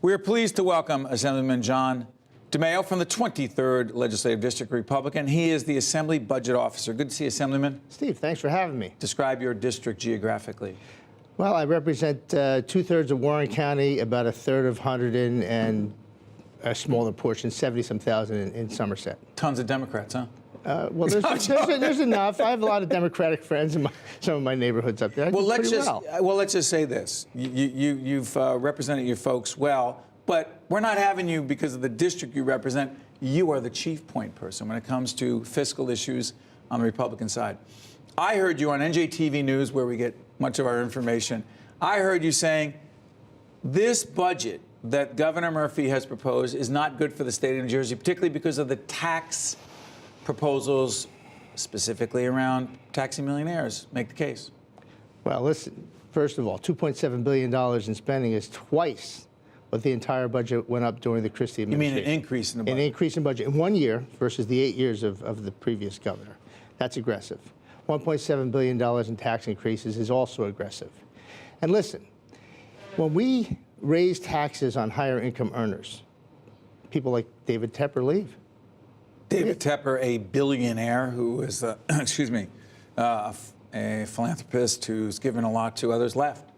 We are pleased to welcome Assemblyman John DiMaio from the 23rd Legislative District Republican. He is the Assembly Budget Officer. Good to see you, Assemblyman. Steve, thanks for having me. Describe your district geographically. Well, I represent 2/3 of Warren County, about a third of Hunterdon, and a smaller portion, 70-some thousand in Somerset. Tons of Democrats, huh? Well, there's enough. I have a lot of Democratic friends in some of my neighborhoods up there. Well, let's just say this. You've represented your folks well, but we're not having you because of the district you represent. You are the chief point person when it comes to fiscal issues on the Republican side. I heard you on NJTV News, where we get much of our information. I heard you saying this budget that Governor Murphy has proposed is not good for the state of New Jersey, particularly because of the tax proposals, specifically around taxing millionaires. Make the case. Well, listen, first of all, $2.7 billion in spending is twice what the entire budget went up during the Christie administration. You mean an increase in the budget? An increase in budget in 1 year versus the 8 years of the previous governor. That's aggressive. $1.7 billion in tax increases is also aggressive. And listen, when we raise taxes on higher income earners, people like David Tepper leave. David Tepper, a billionaire who is, excuse me, a philanthropist who's given a lot to others, left.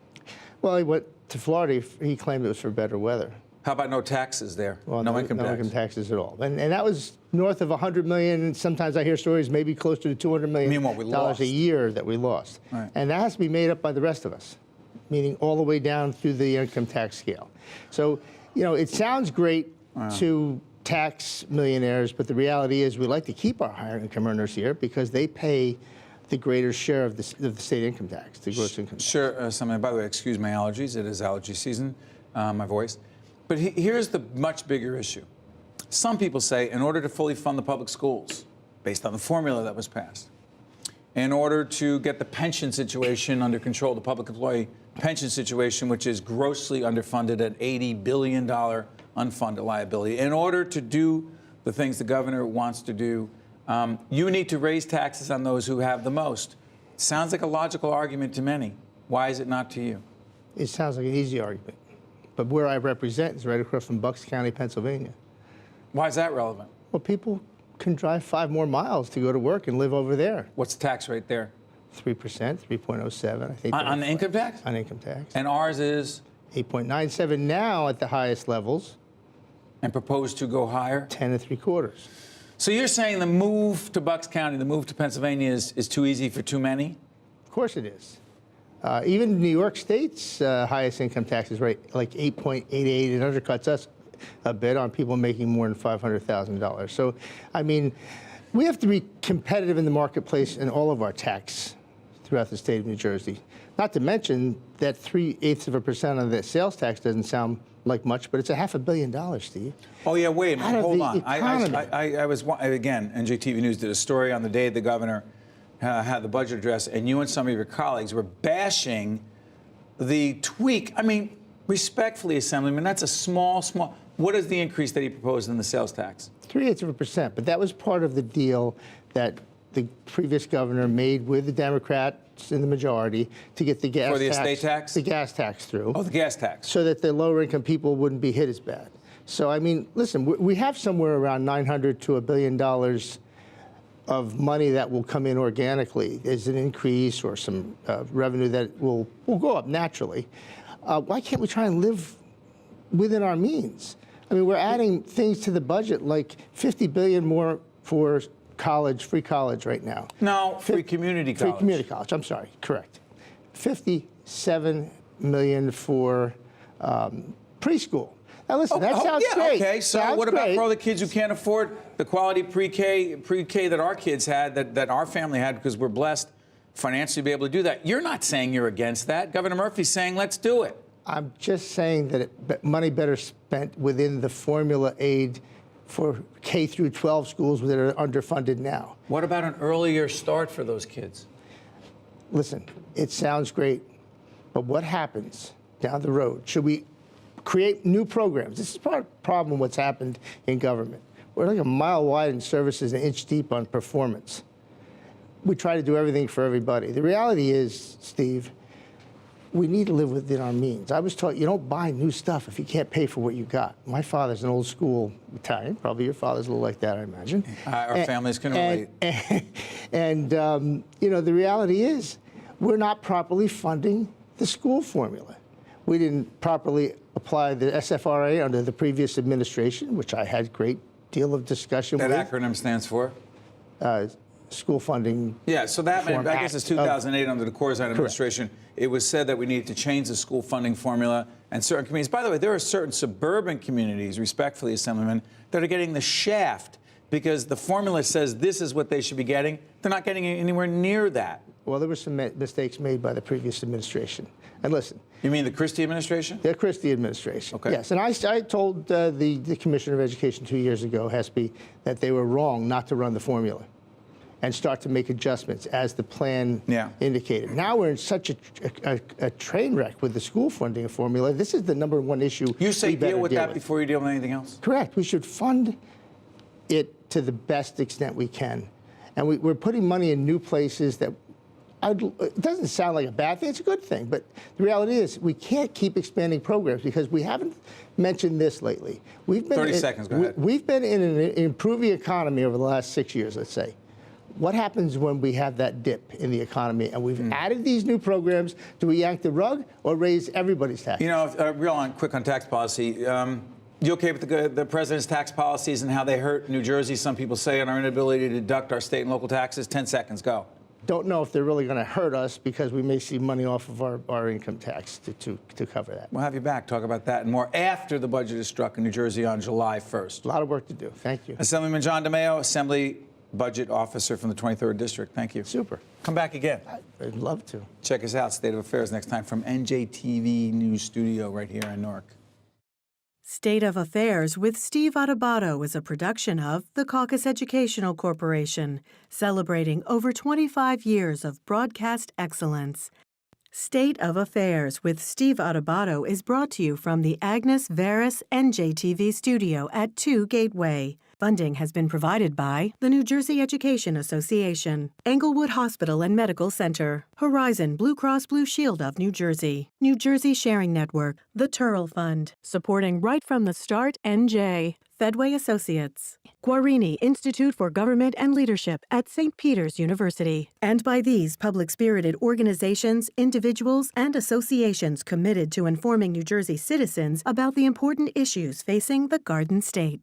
Well, he went to Florida. He claimed it was for better weather. How about no taxes there? Well, no income tax. No income taxes at all. And that was north of $100 million. Sometimes I hear stories maybe closer to $200 million a year that we lost. Right. And that has to be made up by the rest of us, meaning all the way down through the income tax scale. So, you know, it sounds great to tax millionaires, but the reality is we like to keep our higher income earners here because they pay the greater share of the state income tax, the gross income tax. Sure. By the way, excuse my allergies. It is allergy season, my voice. But here's the much bigger issue. Some people say in order to fully fund the public schools, based on the formula that was passed, in order to get the pension situation under control, the public employee pension situation, which is grossly underfunded at $80 billion unfunded liability, in order to do the things the governor wants to do, you need to raise taxes on those who have the most. Sounds like a logical argument to many. Why is it not to you? It sounds like an easy argument. But where I represent is right across from Bucks County, Pennsylvania. Why is that relevant? Well, people can drive 5 more miles to go to work and live over there. What's the tax rate there? 3%, 3.07, I think. On the income tax? On income tax. And ours is? 8.97 now at the highest levels. And proposed to go higher? 10 3/4. So you're saying the move to Bucks County, the move to Pennsylvania is too easy for too many? Of course it is. Even New York State's highest income tax is like 8.88. It undercuts us a bit on people making more than $500,000. So, I mean, we have to be competitive in the marketplace in all of our tax throughout the state of New Jersey. Not to mention that 0.3% of the sales tax doesn't sound like much, but it's $500 million, Steve. Oh, yeah, wait a minute, hold on. I was, again, NJTV News did a story on the day the governor had the budget address, and you and some of your colleagues were bashing the tweak. I mean, respectfully, Assemblyman, that's a small. What is the increase that he proposed in the sales tax? 0.3%, but that was part of the deal that the previous governor made with the Democrats in the majority to get the gas tax. For the estate tax? The gas tax through. Oh, the gas tax. So that the lower income people wouldn't be hit as bad. So, I mean, listen, we have somewhere around $900 to $1 billion of money that will come in organically as an increase or some revenue that will go up naturally. Why can't we try and live within our means? I mean, we're adding things to the budget like $50 billion more for college, free college right now. No, free community college. Free community college, I'm sorry, correct. $57 million for preschool. Now listen, that sounds great. Okay, so what about for all the kids who can't afford the quality pre-K that our kids had, that our family had, because we're blessed financially to be able to do that? You're not saying you're against that. Governor Murphy's saying let's do it. I'm just saying that money better spent within the formula aid for K through 12 schools that are underfunded now. What about an earlier start for those kids? Listen, it sounds great, but what happens down the road? Should we create new programs? This is part of the problem what's happened in government. We're like a mile wide in services and an inch deep on performance. We try to do everything for everybody. The reality is, Steve, we need to live within our means. I was taught you don't buy new stuff if you can't pay for what you got. My father's an old school Italian. Probably your father's a little like that, I imagine. Our families can relate. And the reality is we're not properly funding the school formula. We didn't properly apply the SFRA under the previous administration, which I had a great deal of discussion with. That acronym stands for? School funding. Yeah, so that meant, I guess it's 2008 under the Corzine administration. Correct. It was said that we needed to change the school funding formula, and certain communities, by the way, there are certain suburban communities, respectfully, Assemblyman, that are getting the shaft because the formula says this is what they should be getting. They're not getting anywhere near that. Well, there were some mistakes made by the previous administration. And listen. You mean the Christie administration? The Christie administration. Okay. Yes, and I told the Commissioner of Education 2 years ago, Hespy, that they were wrong not to run the formula and start to make adjustments as the plan indicated. Now we're in such a train wreck with the school funding formula. This is the #1 issue. You say deal with that before you deal with anything else? Correct. We should fund it to the best extent we can. And we're putting money in new places that it doesn't sound like a bad thing. It's a good thing. But the reality is we can't keep expanding programs because we haven't mentioned this lately. 30 seconds, go ahead. We've been in an improving economy over the last 6 years, let's say. What happens when we have that dip in the economy and we've added these new programs? Do we yank the rug or raise everybody's taxes? You know, quick on tax policy. You okay with the president's tax policies and how they hurt New Jersey, some people say, on our inability to deduct our state and local taxes? 10 seconds, go. Don't know if they're really going to hurt us because we may see money off of our income tax to cover that. We'll have you back. Talk about that and more after the budget is struck in New Jersey on July 1st. A lot of work to do. Thank you. Assemblyman John DiMaio, Assembly Budget Officer from the 23rd District. Thank you. Super. Come back again. I'd love to. Check us out, State of Affairs, next time from NJTV News Studio right here in Newark. State of Affairs with Steve Adubato is a production of the Caucus Educational Corporation, celebrating over 25 years of broadcast excellence. State of Affairs with Steve Adubato is brought to you from the Agnes Veris NJTV studio at 2 Gateway. Funding has been provided by the New Jersey Education Association, Englewood Hospital and Medical Center, Horizon Blue Cross Blue Shield of New Jersey, New Jersey Sharing Network, the Turrell Fund, supporting Right from the Start NJ, Fedway Associates, Guarini Institute for Government and Leadership at St. Peter's University, and by these public-spirited organizations, individuals, and associations committed to informing New Jersey citizens about the important issues facing the Garden State.